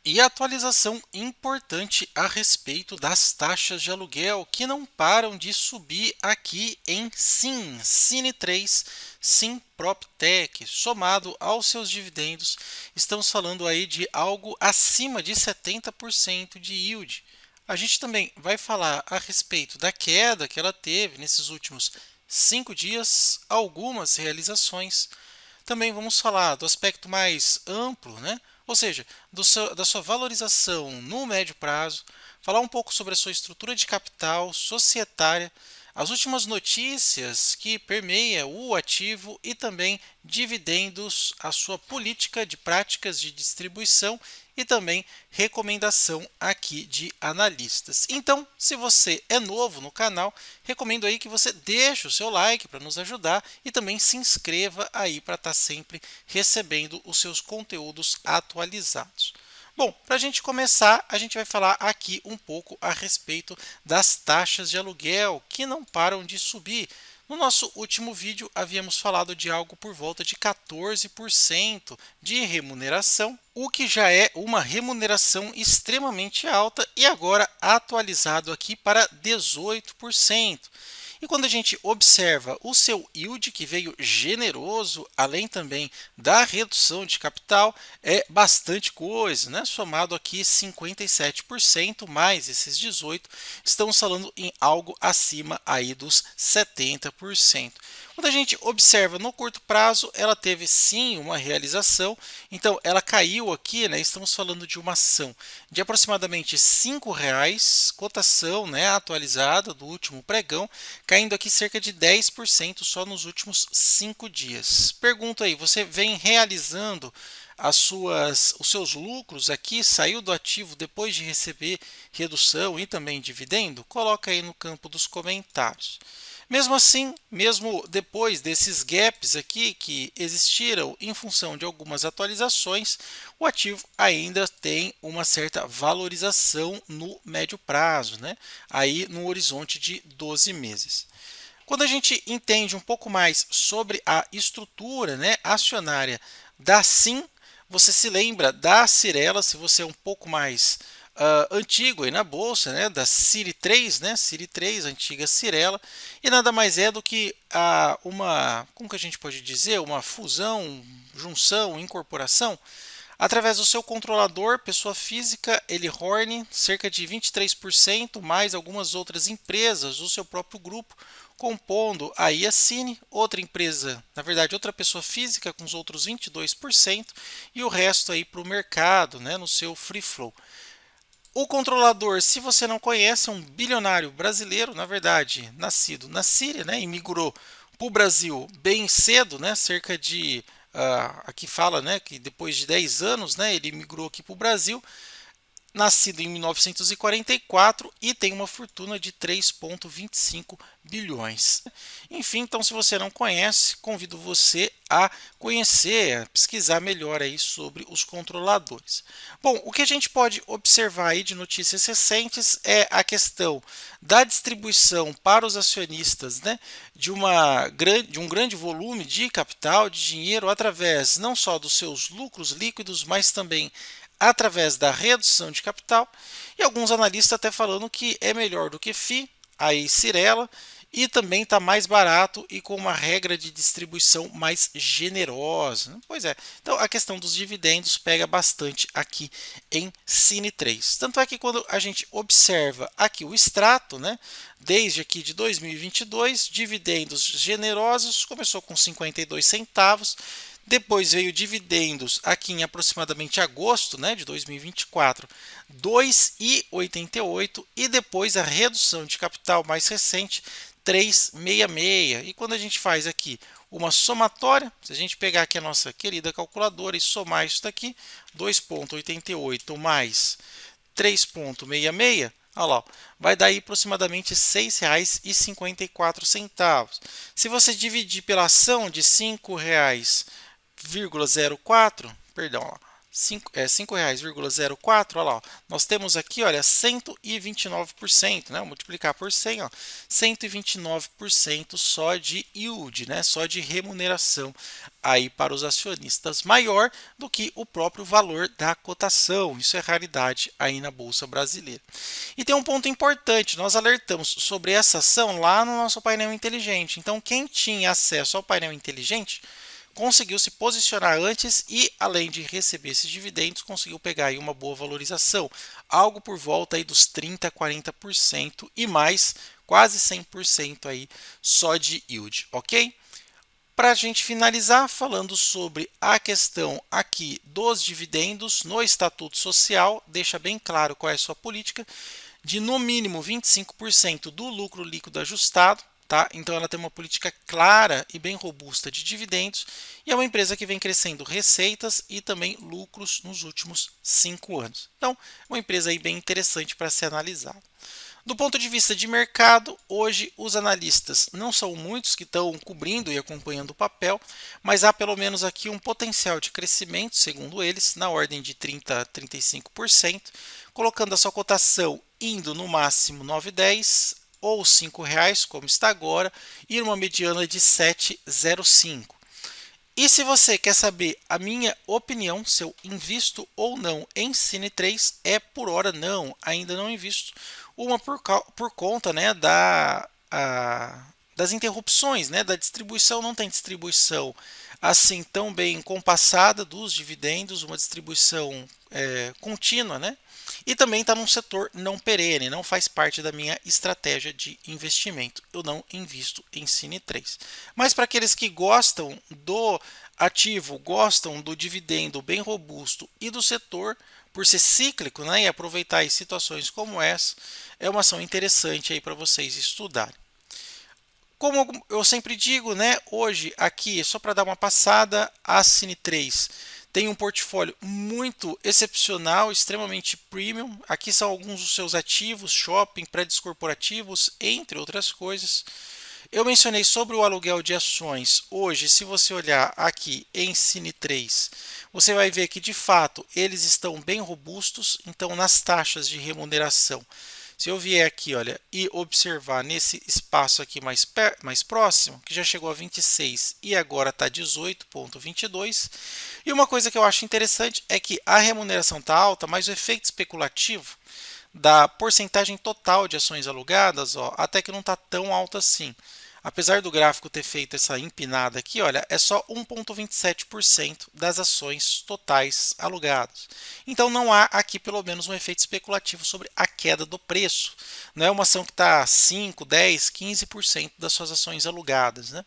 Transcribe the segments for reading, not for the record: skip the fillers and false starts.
E atualização importante a respeito das taxas de aluguel que não param de subir aqui em Sim, Cine3, Sim PropTech, somado aos seus dividendos, estamos falando aí de algo acima de 70% de yield. A gente também vai falar a respeito da queda que ela teve nesses últimos 5 dias, algumas realizações. Também vamos falar do aspecto mais amplo, né? Ou seja, da sua valorização no médio prazo, falar um pouco sobre a sua estrutura de capital societária, as últimas notícias que permeiam o ativo e também dividendos, a sua política de práticas de distribuição e também recomendação aqui de analistas. Então, se você é novo no canal, recomendo aí que você deixe o seu like para nos ajudar e também se inscreva aí para estar sempre recebendo os seus conteúdos atualizados. Bom, para a gente começar, a gente vai falar aqui um pouco a respeito das taxas de aluguel que não param de subir. No nosso último vídeo, havíamos falado de algo por volta de 14% de remuneração, o que já é uma remuneração extremamente alta e agora atualizado aqui para 18%. E quando a gente observa o seu yield, que veio generoso, além também da redução de capital, é bastante coisa, né? Somado aqui 57% mais esses 18%, estamos falando em algo acima aí dos 70%. Quando a gente observa no curto prazo, ela teve sim uma realização, então ela caiu aqui, né? Estamos falando de uma ação de aproximadamente R$ 5,00, cotação, né, atualizada do último pregão, caindo aqui cerca de 10% só nos últimos 5 dias. Pergunto aí, você vem realizando os seus lucros aqui, saiu do ativo depois de receber redução e também dividendo? Coloca aí no campo dos comentários. Mesmo assim, mesmo depois desses gaps aqui que existiram em função de algumas atualizações, o ativo ainda tem uma certa valorização no médio prazo, né? Aí no horizonte de 12 meses. Quando a gente entende um pouco mais sobre a estrutura, né, acionária da Sim, você se lembra da Cirela, se você é um pouco mais antigo aí na bolsa, né, da Ciri3, né, Ciri3, antiga Cirela, e nada mais é do que como que a gente pode dizer, uma fusão, junção, incorporação através do seu controlador, pessoa física, ele Horn, cerca de 23%, mais algumas outras empresas do seu próprio grupo, compondo aí a Cine, outra empresa, na verdade, outra pessoa física com os outros 22% e o resto aí para o mercado, né, no seu free flow. O controlador, se você não conhece, é um bilionário brasileiro, na verdade, nascido na Síria, né, e migrou para o Brasil bem cedo, né, cerca de aqui fala, né, que depois de 10 anos, né, ele migrou aqui para o Brasil, nascido em 1944 e tem uma fortuna de 3,25 bilhões. Enfim, então se você não conhece, convido você a conhecer, a pesquisar melhor aí sobre os controladores. Bom, o que a gente pode observar aí de notícias recentes é a questão da distribuição para os acionistas, né, de um grande volume de capital, de dinheiro, através não só dos seus lucros líquidos, mas também através da redução de capital, e alguns analistas até falando que é melhor do que FI, aí Cirela, e também está mais barato e com uma regra de distribuição mais generosa. Pois é, então a questão dos dividendos pega bastante aqui em Cine3. Tanto é que quando a gente observa aqui o extrato, né, desde aqui de 2022, dividendos generosos, começou com 52 centavos, depois veio dividendos aqui em aproximadamente agosto, né, de 2024, 2,88 e depois a redução de capital mais recente, 3,66. E quando a gente faz aqui uma somatória, se a gente pegar aqui a nossa querida calculadora e somar isso daqui, 2,88 mais 3,66, olha lá, vai dar aí aproximadamente R$ 6,54. Se você dividir pela ação de R$ 5,04, perdão, R$ 5,04, olha lá, ó, nós temos aqui, olha, 129%, né? Vou multiplicar por 100, ó, 129% só de yield, né? Só de remuneração aí para os acionistas, maior do que o próprio valor da cotação. Isso é raridade aí na Bolsa Brasileira. E tem um ponto importante, nós alertamos sobre essa ação lá no nosso painel inteligente. Então, quem tinha acesso ao painel inteligente conseguiu se posicionar antes e, além de receber esses dividendos, conseguiu pegar aí uma boa valorização, algo por volta aí dos 30 a 40% e mais, quase 100% aí só de yield, ok? Para a gente finalizar, falando sobre a questão aqui dos dividendos no Estatuto Social, deixa bem claro qual é a sua política, de no mínimo 25% do lucro líquido ajustado, tá? Então ela tem uma política clara e bem robusta de dividendos e é uma empresa que vem crescendo receitas e também lucros nos últimos 5 anos. Então, é uma empresa aí bem interessante para ser analisada. Do ponto de vista de mercado, hoje os analistas não são muitos que estão cobrindo e acompanhando o papel, mas há pelo menos aqui um potencial de crescimento, segundo eles, na ordem de 30 a 35%, colocando a sua cotação indo no máximo 9,10 ou R$ 5,00, como está agora, e uma mediana de 7,05. E se você quer saber a minha opinião, se eu invisto ou não em Cine 3, é por hora não, ainda não invisto. Uma por conta, né, das interrupções, né, da distribuição, não tem distribuição assim tão bem compassada dos dividendos, uma distribuição contínua, né? E também está num setor não perene, não faz parte da minha estratégia de investimento. Eu não invisto em Cine 3. Mas para aqueles que gostam do ativo, gostam do dividendo bem robusto e do setor, por ser cíclico, né, e aproveitar em situações como essa, é uma ação interessante aí para vocês estudarem. Como eu sempre digo, né, hoje aqui, só para dar uma passada, a Cine 3 tem um portfólio muito excepcional, extremamente premium. Aqui são alguns dos seus ativos, shopping, prédios corporativos, entre outras coisas. Eu mencionei sobre o aluguel de ações. Hoje, se você olhar aqui em Cine 3, você vai ver que de fato eles estão bem robustos. Então, nas taxas de remuneração, se eu vier aqui, olha, e observar nesse espaço aqui mais próximo, que já chegou a 26 e agora está 18,22. E uma coisa que eu acho interessante é que a remuneração está alta, mas o efeito especulativo da porcentagem total de ações alugadas, ó, até que não está tão alto assim. Apesar do gráfico ter feito essa empinada aqui, olha, é só 1,27% das ações totais alugadas. Então não há aqui pelo menos um efeito especulativo sobre a queda do preço. Não é uma ação que está 5, 10, 15% das suas ações alugadas, né?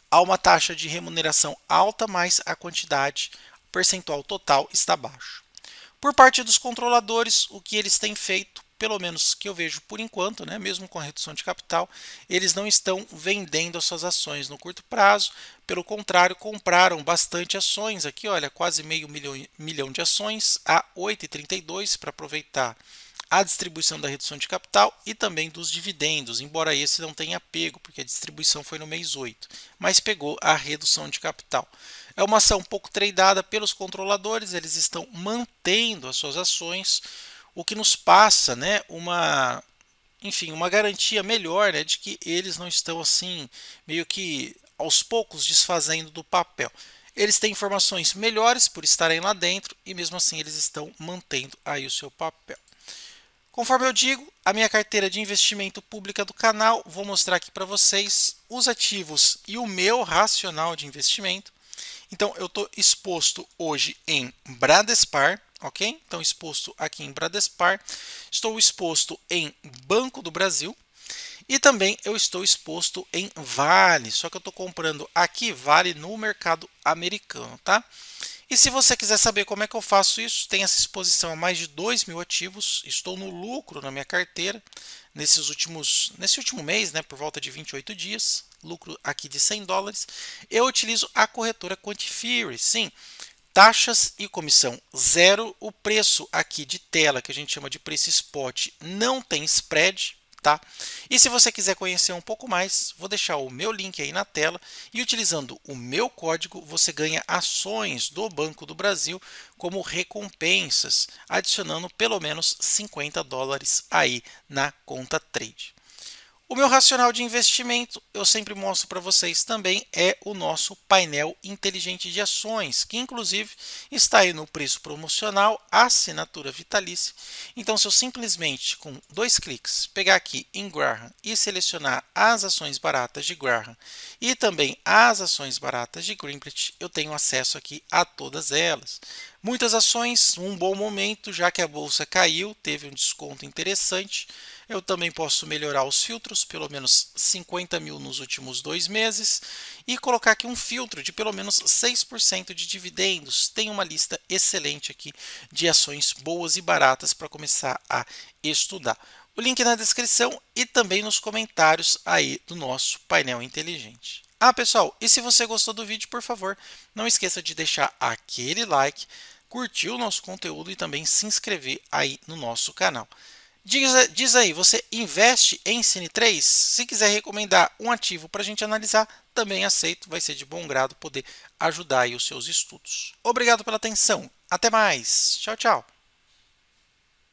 Há uma taxa de remuneração alta, mas a quantidade percentual total está baixa. Por parte dos controladores, o que eles têm feito, pelo menos que eu vejo por enquanto, né, mesmo com a redução de capital, eles não estão vendendo as suas ações no curto prazo. Pelo contrário, compraram bastante ações aqui, olha, quase meio milhão de ações a 8,32 para aproveitar a distribuição da redução de capital e também dos dividendos, embora esse não tenha pego, porque a distribuição foi no mês 8, mas pegou a redução de capital. É uma ação um pouco tradeada pelos controladores, eles estão mantendo as suas ações, o que nos passa, né, uma garantia melhor, né, de que eles não estão assim meio que aos poucos desfazendo do papel. Eles têm informações melhores por estarem lá dentro e mesmo assim eles estão mantendo aí o seu papel. Conforme eu digo, a minha carteira de investimento pública do canal, vou mostrar aqui para vocês os ativos e o meu racional de investimento. Então, eu estou exposto hoje em Bradespar, ok? Então, exposto aqui em Bradespar. Estou exposto em Banco do Brasil e também eu estou exposto em Vale. Só que eu estou comprando aqui Vale no mercado americano, tá? E se você quiser saber como é que eu faço isso, tem essa exposição a mais de 2.000 ativos. Estou no lucro na minha carteira nesse último mês, né, por volta de 28 dias, lucro aqui de $100. Eu utilizo a corretora Quantiferry, sim, taxas e comissão zero. O preço aqui de tela, que a gente chama de preço spot, não tem spread, tá? E se você quiser conhecer um pouco mais, vou deixar o meu link aí na tela e utilizando o meu código você ganha ações do Banco do Brasil como recompensas, adicionando pelo menos $50 aí na conta Trade. O meu racional de investimento, eu sempre mostro para vocês também, é o nosso painel inteligente de ações, que inclusive está aí no preço promocional, assinatura vitalícia. Então, se eu simplesmente, com 2 cliques, pegar aqui em Graham e selecionar as ações baratas de Graham e também as ações baratas de Greenblatt, eu tenho acesso aqui a todas elas. Muitas ações, um bom momento, já que a bolsa caiu, teve um desconto interessante. Eu também posso melhorar os filtros, pelo menos 50 mil nos últimos 2 meses, e colocar aqui um filtro de pelo menos 6% de dividendos. Tem uma lista excelente aqui de ações boas e baratas para começar a estudar. O link na descrição e também nos comentários aí do nosso painel inteligente. Pessoal, e se você gostou do vídeo, por favor, não esqueça de deixar aquele like, curtir o nosso conteúdo e também se inscrever aí no nosso canal. Diz aí, você investe em Cine3? Se quiser recomendar um ativo para a gente analisar, também aceito, vai ser de bom grado poder ajudar aí os seus estudos. Obrigado pela atenção, até mais, tchau, tchau.